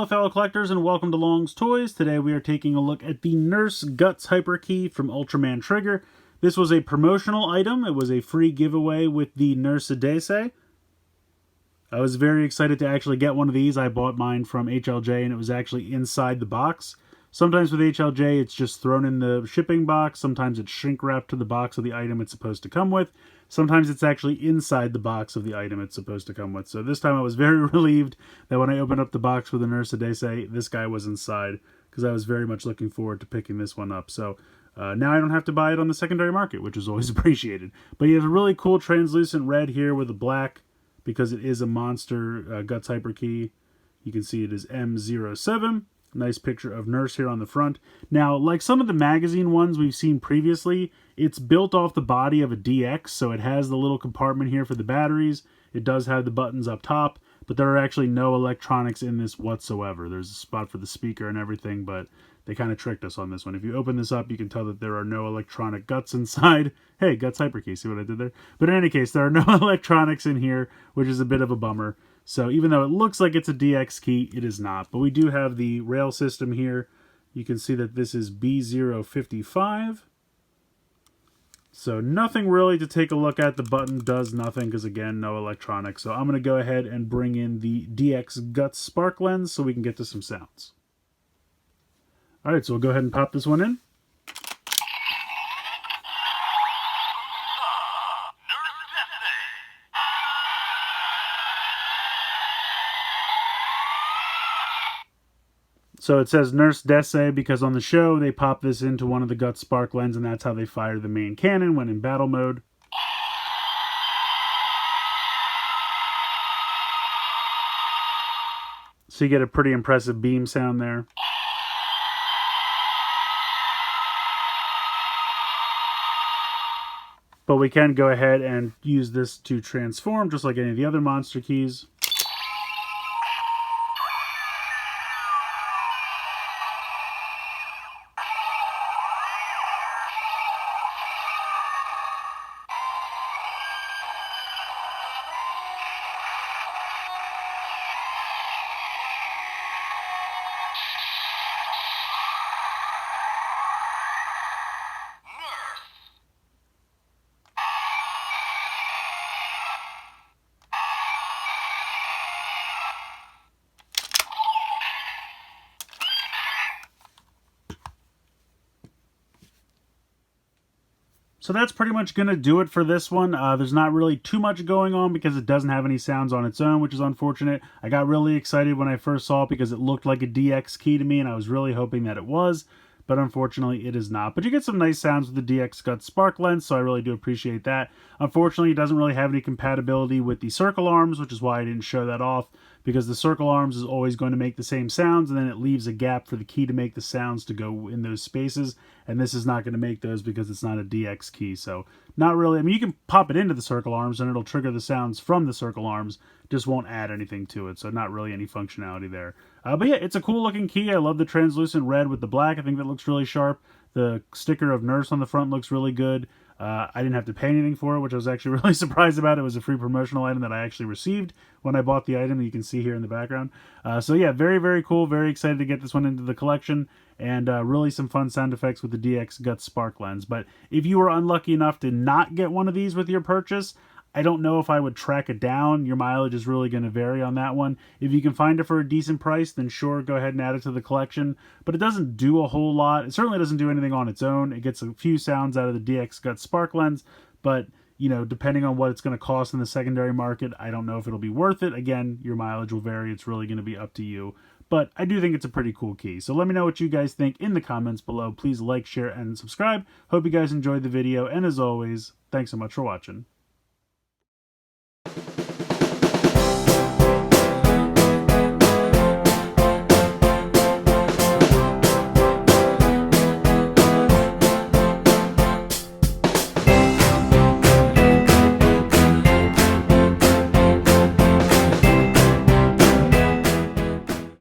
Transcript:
Hello fellow collectors and welcome to Long's Toys. Today we are taking a look at the Nurse Guts Hyper Key from Ultraman Trigger. This was a promotional item. It was a free giveaway with the Nurse Dese. I was very excited to actually get one of these. I bought mine from HLJ and it was actually inside the box. Sometimes with HLJ it's just thrown in the shipping box. Sometimes it's shrink wrapped to the box of the item it's supposed to come with. Sometimes it's actually inside the box of the item it's supposed to come with. So this time I was very relieved that when I opened up the box for the Nurse Dese, this guy was inside, because I was very much looking forward to picking this one up. So now I don't have to buy it on the secondary market, which is always appreciated. But he has a really cool translucent red here with a black, because it is a monster Guts Hyper Key. You can see it is M07. Nice picture of Nurse here on the front. Now, like some of the magazine ones we've seen previously, it's built off the body of a DX, so it has the little compartment here for the batteries. It does have the buttons up top, but there are actually no electronics in this whatsoever. There's a spot for the speaker and everything, but they kind of tricked us on this one. If you open this up, you can tell that there are no electronic guts inside. Hey, Guts Hyper Key, see what I did there? But in any case, there are no electronics in here, which is a bit of a bummer. So even though it looks like it's a DX key, it is not. But we do have the rail system here. You can see that this is B055. So nothing really to take a look at. The button does nothing because, again, no electronics. So I'm going to go ahead and bring in the DX Guts Spark Lens so we can get to some sounds. All right, so we'll go ahead and pop this one in. So it says Nurse Dese because on the show they pop this into one of the Guts Spark Lens and that's how they fire the main cannon when in battle mode. So you get a pretty impressive beam sound there. But we can go ahead and use this to transform just like any of the other monster keys. So that's pretty much going to do it for this one. There's not really too much going on because it doesn't have any sounds on its own, which is unfortunate. I got really excited when I first saw it because it looked like a DX key to me, and I was really hoping that it was, but unfortunately it is not. But you get some nice sounds with the DX Guts Spark Lens, so I really do appreciate that. Unfortunately, it doesn't really have any compatibility with the circle arms, which is why I didn't show that off, because the circle arms is always going to make the same sounds, and then it leaves a gap for the key to make the sounds to go in those spaces, and this is not going to make those because it's not a DX key. So not really. I mean, you can pop it into the circle arms and it'll trigger the sounds from the circle arms, just won't add anything to it, so not really any functionality there. But yeah, it's a cool looking key. I love the translucent red with the black. I think that looks really sharp. The sticker of Nurse on the front looks really good. I didn't have to pay anything for it, which I was actually really surprised about. It was a free promotional item that I actually received when I bought the item, you can see here in the background. So yeah, very, very cool. Very excited to get this one into the collection, and really some fun sound effects with the DX Guts Spark Lens. But if you were unlucky enough to not get one of these with your purchase, I don't know if I would track it down. Your mileage is really going to vary on that one. If you can find it for a decent price, then sure, go ahead and add it to the collection. But it doesn't do a whole lot. It certainly doesn't do anything on its own. It gets a few sounds out of the DX Guts Spark Lens, but you know, depending on what it's going to cost in the secondary market, I don't know if it'll be worth it. Again, your mileage will vary. It's really going to be up to you. But I do think it's a pretty cool key. So let me know what you guys think in the comments below. Please like, share, and subscribe. Hope you guys enjoyed the video. And as always, thanks so much for watching.